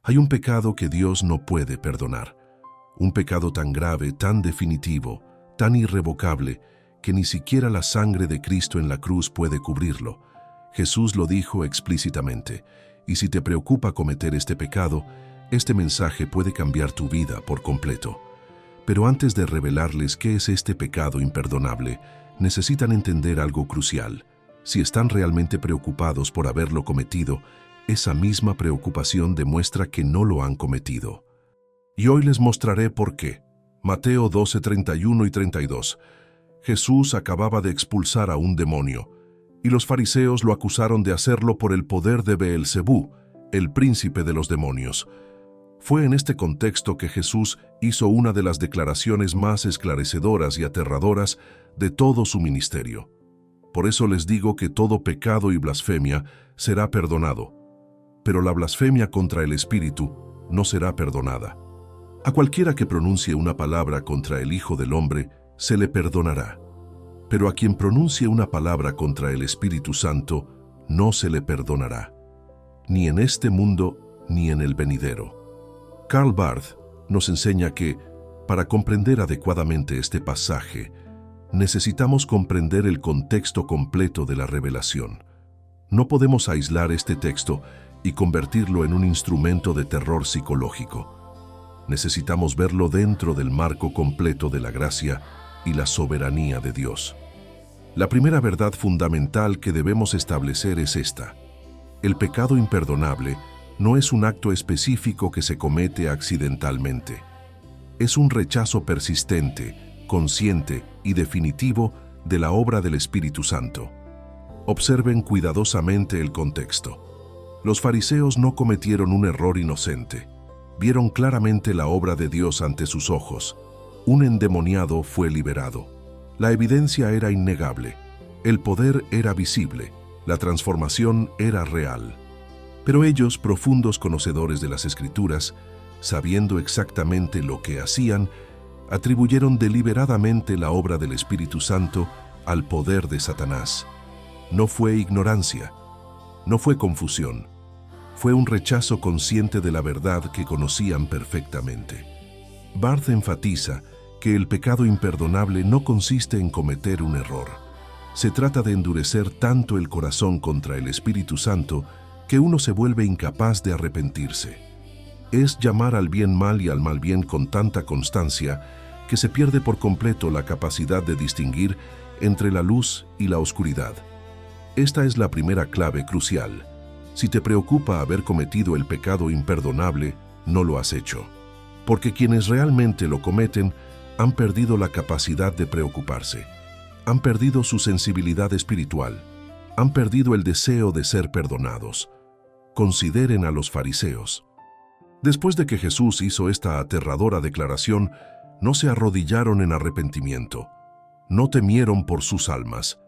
Hay un pecado que Dios no puede perdonar. Un pecado tan grave, tan definitivo, tan irrevocable, que ni siquiera la sangre de Cristo en la cruz puede cubrirlo. Jesús lo dijo explícitamente, y si te preocupa cometer este pecado, este mensaje puede cambiar tu vida por completo. Pero antes de revelarles qué es este pecado imperdonable, necesitan entender algo crucial. Si están realmente preocupados por haberlo cometido, esa misma preocupación demuestra que no lo han cometido. Y hoy les mostraré por qué. Mateo 12, 31 y 32. Jesús acababa de expulsar a un demonio, y los fariseos lo acusaron de hacerlo por el poder de Beelzebú, el príncipe de los demonios. Fue en este contexto que Jesús hizo una de las declaraciones más esclarecedoras y aterradoras de todo su ministerio. Por eso les digo que todo pecado y blasfemia será perdonado, pero la blasfemia contra el Espíritu no será perdonada. A cualquiera que pronuncie una palabra contra el Hijo del Hombre, se le perdonará. Pero a quien pronuncie una palabra contra el Espíritu Santo, no se le perdonará, ni en este mundo ni en el venidero. Karl Barth nos enseña que, para comprender adecuadamente este pasaje, necesitamos comprender el contexto completo de la revelación. No podemos aislar este texto y convertirlo en un instrumento de terror psicológico. Necesitamos verlo dentro del marco completo de la gracia y la soberanía de Dios. La primera verdad fundamental que debemos establecer es esta: el pecado imperdonable no es un acto específico que se comete accidentalmente. Es un rechazo persistente, consciente y definitivo de la obra del Espíritu Santo. Observen cuidadosamente el contexto. Los fariseos no cometieron un error inocente. Vieron claramente la obra de Dios ante sus ojos. Un endemoniado fue liberado. La evidencia era innegable. El poder era visible. La transformación era real. Pero ellos, profundos conocedores de las Escrituras, sabiendo exactamente lo que hacían, atribuyeron deliberadamente la obra del Espíritu Santo al poder de Satanás. No fue ignorancia, no fue confusión, fue un rechazo consciente de la verdad que conocían perfectamente. Barth enfatiza que el pecado imperdonable no consiste en cometer un error. Se trata de endurecer tanto el corazón contra el Espíritu Santo que uno se vuelve incapaz de arrepentirse. Es llamar al bien mal y al mal bien con tanta constancia que se pierde por completo la capacidad de distinguir entre la luz y la oscuridad. Esta es la primera clave crucial. Si te preocupa haber cometido el pecado imperdonable, no lo has hecho. Porque quienes realmente lo cometen han perdido la capacidad de preocuparse. Han perdido su sensibilidad espiritual. Han perdido el deseo de ser perdonados. Consideren a los fariseos. Después de que Jesús hizo esta aterradora declaración, no se arrodillaron en arrepentimiento. No temieron por sus almas.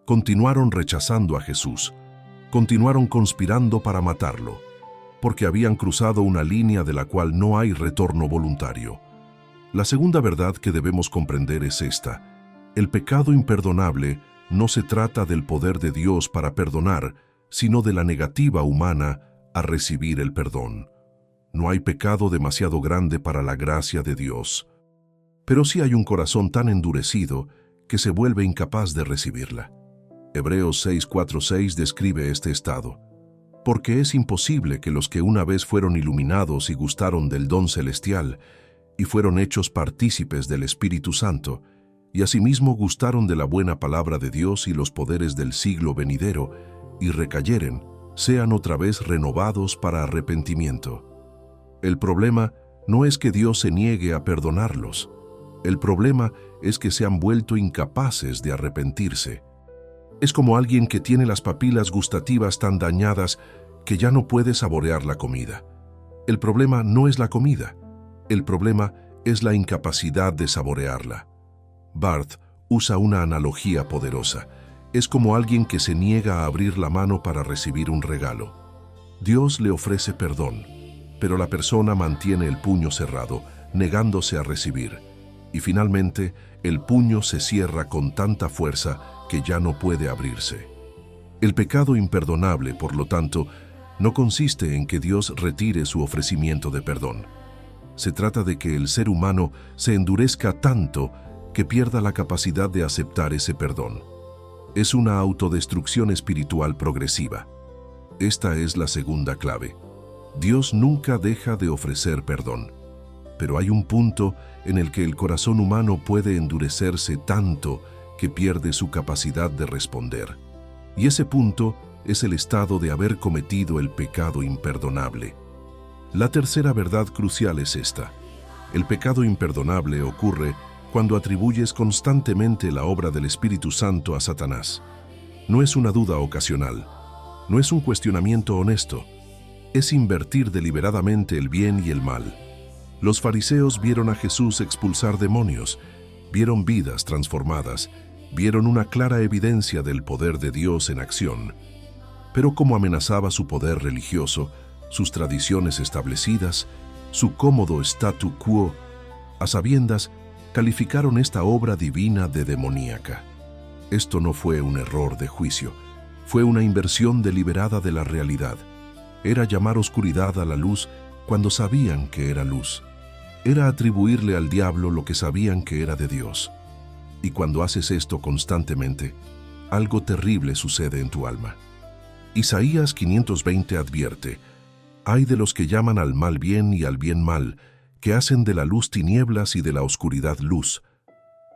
Continuaron rechazando a Jesús. Continuaron conspirando para matarlo, porque habían cruzado una línea de la cual no hay retorno voluntario. La segunda verdad que debemos comprender es esta: el pecado imperdonable no se trata del poder de Dios para perdonar, sino de la negativa humana a recibir el perdón. No hay pecado demasiado grande para la gracia de Dios, pero sí hay un corazón tan endurecido que se vuelve incapaz de recibirla. Hebreos 6:4-6 describe este estado. Porque es imposible que los que una vez fueron iluminados y gustaron del don celestial, y fueron hechos partícipes del Espíritu Santo, y asimismo gustaron de la buena palabra de Dios y los poderes del siglo venidero, y recayeren, sean otra vez renovados para arrepentimiento. El problema no es que Dios se niegue a perdonarlos. El problema es que se han vuelto incapaces de arrepentirse. Es como alguien que tiene las papilas gustativas tan dañadas que ya no puede saborear la comida. El problema no es la comida. El problema es la incapacidad de saborearla. Barth usa una analogía poderosa. Es como alguien que se niega a abrir la mano para recibir un regalo. Dios le ofrece perdón, pero la persona mantiene el puño cerrado, negándose a recibir. Y finalmente, el puño se cierra con tanta fuerza que ya no puede abrirse. El pecado imperdonable, por lo tanto, no consiste en que Dios retire su ofrecimiento de perdón. Se trata de que el ser humano se endurezca tanto que pierda la capacidad de aceptar ese perdón. Es una autodestrucción espiritual progresiva. Esta es la segunda clave. Dios nunca deja de ofrecer perdón, pero hay un punto en el que el corazón humano puede endurecerse tanto que pierde su capacidad de responder. Y ese punto es el estado de haber cometido el pecado imperdonable. La tercera verdad crucial es esta. El pecado imperdonable ocurre cuando atribuyes constantemente la obra del Espíritu Santo a Satanás. No es una duda ocasional, no es un cuestionamiento honesto, es invertir deliberadamente el bien y el mal. Los fariseos vieron a Jesús expulsar demonios, vieron vidas transformadas, vieron una clara evidencia del poder de Dios en acción. Pero como amenazaba su poder religioso, sus tradiciones establecidas, su cómodo statu quo, a sabiendas, calificaron esta obra divina de demoníaca. Esto no fue un error de juicio, fue una inversión deliberada de la realidad. Era llamar oscuridad a la luz cuando sabían que era luz. Era atribuirle al diablo lo que sabían que era de Dios. Y cuando haces esto constantemente, algo terrible sucede en tu alma. Isaías 520 advierte: «Ay de los que llaman al mal bien y al bien mal, que hacen de la luz tinieblas y de la oscuridad luz».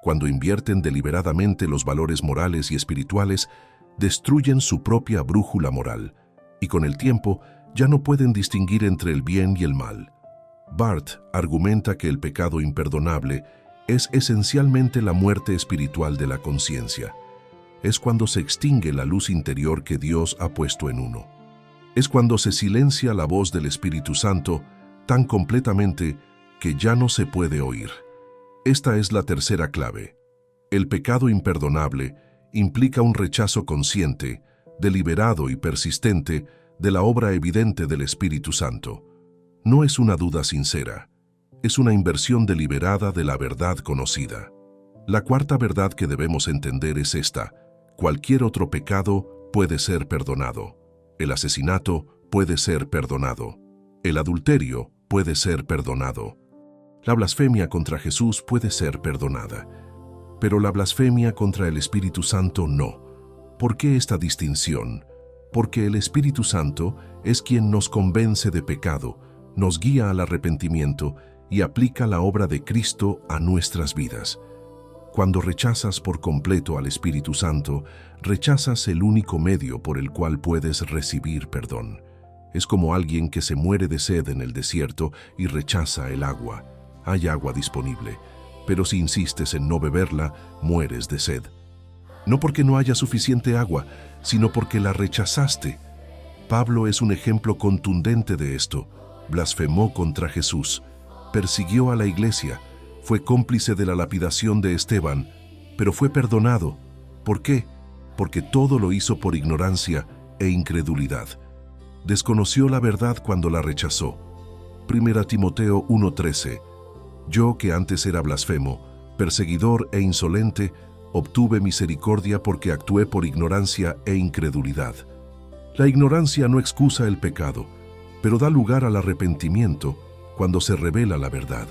Cuando invierten deliberadamente los valores morales y espirituales, destruyen su propia brújula moral, y con el tiempo ya no pueden distinguir entre el bien y el mal. Barth argumenta que el pecado imperdonable es esencialmente la muerte espiritual de la conciencia. Es cuando se extingue la luz interior que Dios ha puesto en uno. Es cuando se silencia la voz del Espíritu Santo tan completamente que ya no se puede oír. Esta es la tercera clave. El pecado imperdonable implica un rechazo consciente, deliberado y persistente de la obra evidente del Espíritu Santo. No es una duda sincera, es una inversión deliberada de la verdad conocida. La cuarta verdad que debemos entender es esta: cualquier otro pecado puede ser perdonado. El asesinato puede ser perdonado. El adulterio puede ser perdonado. La blasfemia contra Jesús puede ser perdonada, pero la blasfemia contra el Espíritu Santo no. ¿Por qué esta distinción? Porque el Espíritu Santo es quien nos convence de pecado, nos guía al arrepentimiento y aplica la obra de Cristo a nuestras vidas. Cuando rechazas por completo al Espíritu Santo, rechazas el único medio por el cual puedes recibir perdón. Es como alguien que se muere de sed en el desierto y rechaza el agua. Hay agua disponible, pero si insistes en no beberla, mueres de sed. No porque no haya suficiente agua, sino porque la rechazaste. Pablo es un ejemplo contundente de esto. Blasfemó contra Jesús, persiguió a la iglesia, fue cómplice de la lapidación de Esteban, pero fue perdonado. ¿Por qué? Porque todo lo hizo por ignorancia e incredulidad. Desconoció la verdad cuando la rechazó. 1 Timoteo 1:13. Yo, que antes era blasfemo, perseguidor e insolente, obtuve misericordia porque actué por ignorancia e incredulidad. La ignorancia no excusa el pecado, pero da lugar al arrepentimiento cuando se revela la verdad.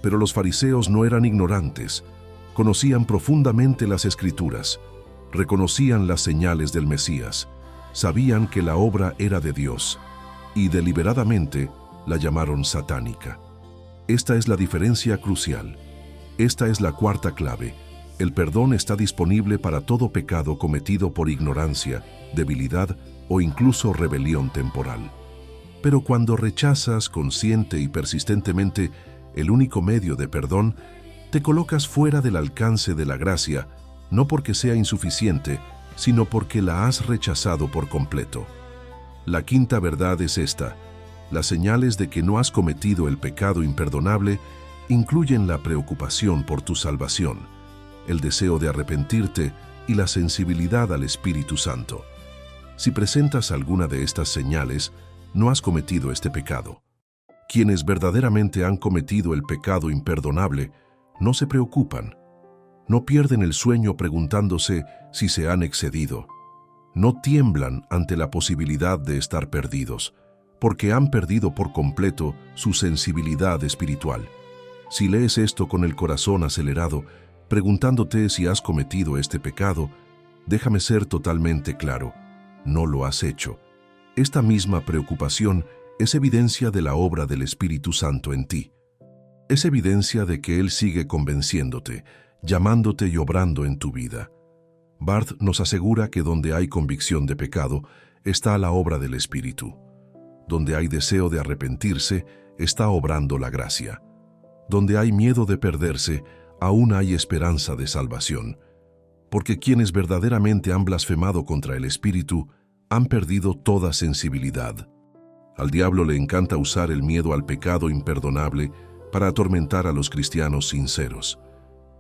Pero los fariseos no eran ignorantes, conocían profundamente las Escrituras, reconocían las señales del Mesías, sabían que la obra era de Dios, y deliberadamente la llamaron satánica. Esta es la diferencia crucial. Esta es la cuarta clave. El perdón está disponible para todo pecado cometido por ignorancia, debilidad o incluso rebelión temporal. Pero cuando rechazas consciente y persistentemente el único medio de perdón, te colocas fuera del alcance de la gracia, no porque sea insuficiente, sino porque la has rechazado por completo. La quinta verdad es esta: las señales de que no has cometido el pecado imperdonable incluyen la preocupación por tu salvación, el deseo de arrepentirte y la sensibilidad al Espíritu Santo. Si presentas alguna de estas señales, no has cometido este pecado. Quienes verdaderamente han cometido el pecado imperdonable no se preocupan, no pierden el sueño preguntándose si se han excedido. no tiemblan ante la posibilidad de estar perdidos, porque han perdido por completo su sensibilidad espiritual. Si lees esto con el corazón acelerado, preguntándote si has cometido este pecado, déjame ser totalmente claro, no lo has hecho. Esta misma preocupación es evidencia de la obra del Espíritu Santo en ti. Es evidencia de que Él sigue convenciéndote, llamándote y obrando en tu vida. Barth nos asegura que donde hay convicción de pecado, está la obra del Espíritu. Donde hay deseo de arrepentirse, está obrando la gracia. Donde hay miedo de perderse, aún hay esperanza de salvación. Porque quienes verdaderamente han blasfemado contra el Espíritu, han perdido toda sensibilidad. Al diablo le encanta usar el miedo al pecado imperdonable para atormentar a los cristianos sinceros.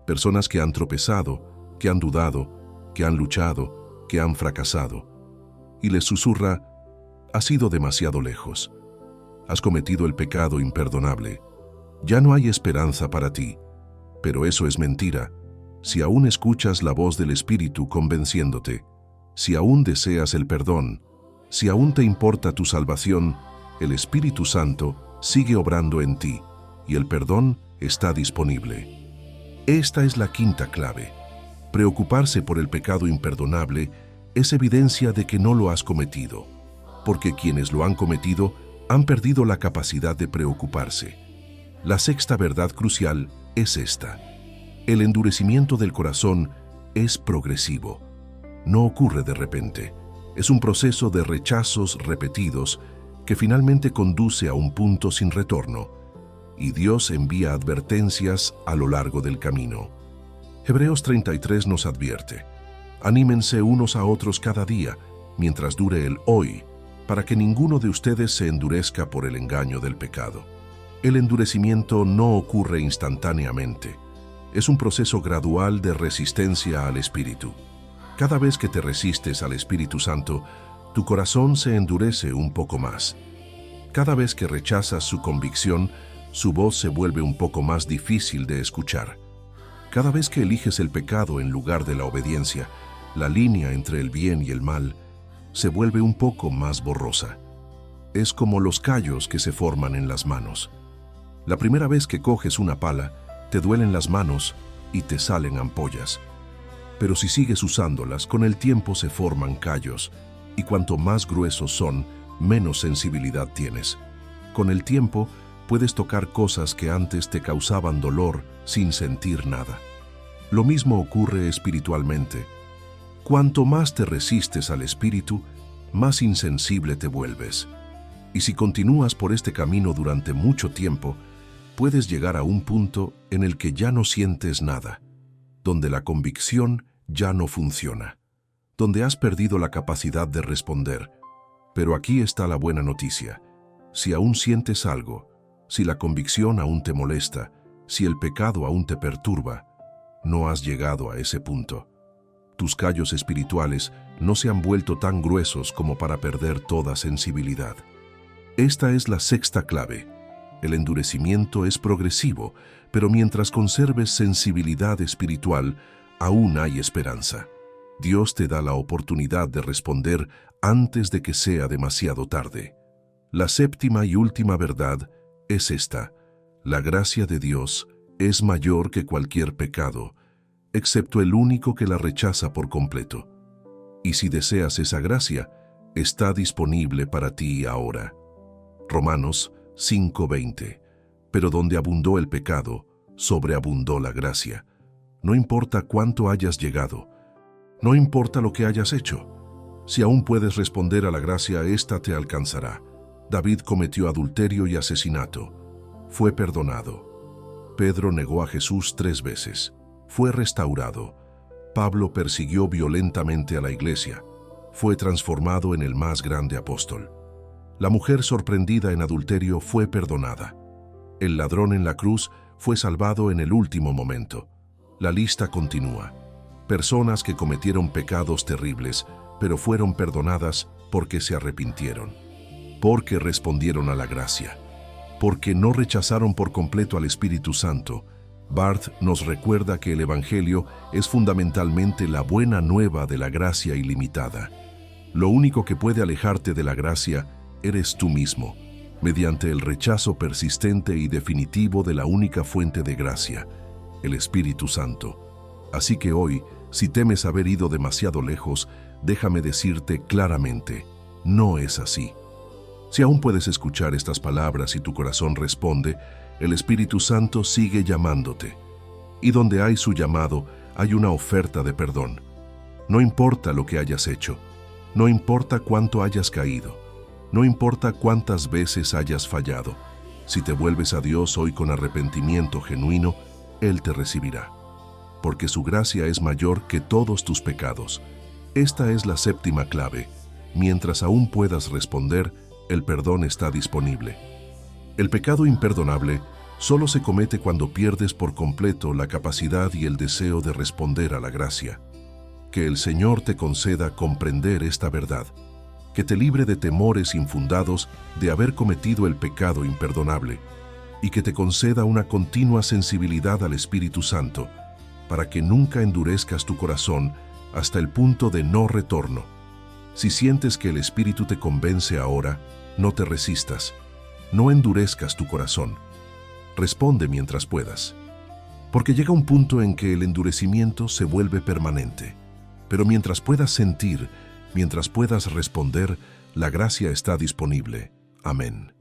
Personas que han tropezado, que han dudado, que han luchado, que han fracasado. Y les susurra: has ido demasiado lejos. Has cometido el pecado imperdonable. Ya no hay esperanza para ti. Pero eso es mentira. Si aún escuchas la voz del Espíritu convenciéndote, si aún deseas el perdón, si aún te importa tu salvación, el Espíritu Santo sigue obrando en ti y el perdón está disponible. Esta es la quinta clave. Preocuparse por el pecado imperdonable es evidencia de que no lo has cometido, porque quienes lo han cometido han perdido la capacidad de preocuparse. La sexta verdad crucial es esta: el endurecimiento del corazón es progresivo. No ocurre de repente. Es un proceso de rechazos repetidos que finalmente conduce a un punto sin retorno, y Dios envía advertencias a lo largo del camino. Hebreos 33 nos advierte: anímense unos a otros cada día, mientras dure el hoy, para que ninguno de ustedes se endurezca por el engaño del pecado. El endurecimiento no ocurre instantáneamente. Es un proceso gradual de resistencia al Espíritu. Cada vez que te resistes al Espíritu Santo, tu corazón se endurece un poco más. Cada vez que rechazas su convicción, su voz se vuelve un poco más difícil de escuchar. Cada vez que eliges el pecado en lugar de la obediencia, la línea entre el bien y el mal se vuelve un poco más borrosa. Es como los callos que se forman en las manos. La primera vez que coges una pala, te duelen las manos y te salen ampollas. Pero si sigues usándolas, con el tiempo se forman callos, y cuanto más gruesos son, menos sensibilidad tienes. Con el tiempo, puedes tocar cosas que antes te causaban dolor sin sentir nada. Lo mismo ocurre espiritualmente. Cuanto más te resistes al Espíritu, más insensible te vuelves. Y si continúas por este camino durante mucho tiempo, puedes llegar a un punto en el que ya no sientes nada, donde la convicción ya no funciona, donde has perdido la capacidad de responder. Pero aquí está la buena noticia: si aún sientes algo, si la convicción aún te molesta, si el pecado aún te perturba, no has llegado a ese punto. Tus callos espirituales no se han vuelto tan gruesos como para perder toda sensibilidad. Esta es la sexta clave. El endurecimiento es progresivo, pero mientras conserves sensibilidad espiritual, aún hay esperanza. Dios te da la oportunidad de responder antes de que sea demasiado tarde. La séptima y última verdad es esta: la gracia de Dios es mayor que cualquier pecado, excepto el único que la rechaza por completo. Y si deseas esa gracia, está disponible para ti ahora. Romanos 5:20. Pero donde abundó el pecado, sobreabundó la gracia. No importa cuánto hayas llegado, no importa lo que hayas hecho. Si aún puedes responder a la gracia, ésta te alcanzará. David cometió adulterio y asesinato. Fue perdonado. Pedro negó a Jesús 3 veces. Fue restaurado. Pablo persiguió violentamente a la iglesia. Fue transformado en el más grande apóstol. La mujer sorprendida en adulterio fue perdonada. El ladrón en la cruz fue salvado en el último momento. La lista continúa. Personas que cometieron pecados terribles, pero fueron perdonadas porque se arrepintieron, porque respondieron a la gracia, porque no rechazaron por completo al Espíritu Santo. Barth nos recuerda que el Evangelio es fundamentalmente la buena nueva de la gracia ilimitada. Lo único que puede alejarte de la gracia eres tú mismo, mediante el rechazo persistente y definitivo de la única fuente de gracia, el Espíritu Santo. Así que hoy, si temes haber ido demasiado lejos, déjame decirte claramente, no es así. Si aún puedes escuchar estas palabras y tu corazón responde, el Espíritu Santo sigue llamándote. Y donde hay su llamado, hay una oferta de perdón. No importa lo que hayas hecho, no importa cuánto hayas caído, no importa cuántas veces hayas fallado. Si te vuelves a Dios hoy con arrepentimiento genuino, Él te recibirá. Porque su gracia es mayor que todos tus pecados. Esta es la séptima clave. Mientras aún puedas responder, el perdón está disponible. El pecado imperdonable solo se comete cuando pierdes por completo la capacidad y el deseo de responder a la gracia. Que el Señor te conceda comprender esta verdad, que te libre de temores infundados de haber cometido el pecado imperdonable, y que te conceda una continua sensibilidad al Espíritu Santo, para que nunca endurezcas tu corazón hasta el punto de no retorno. Si sientes que el Espíritu te convence ahora, no te resistas, no endurezcas tu corazón. Responde mientras puedas, porque llega un punto en que el endurecimiento se vuelve permanente. Pero mientras puedas sentir, mientras puedas responder, la gracia está disponible. Amén.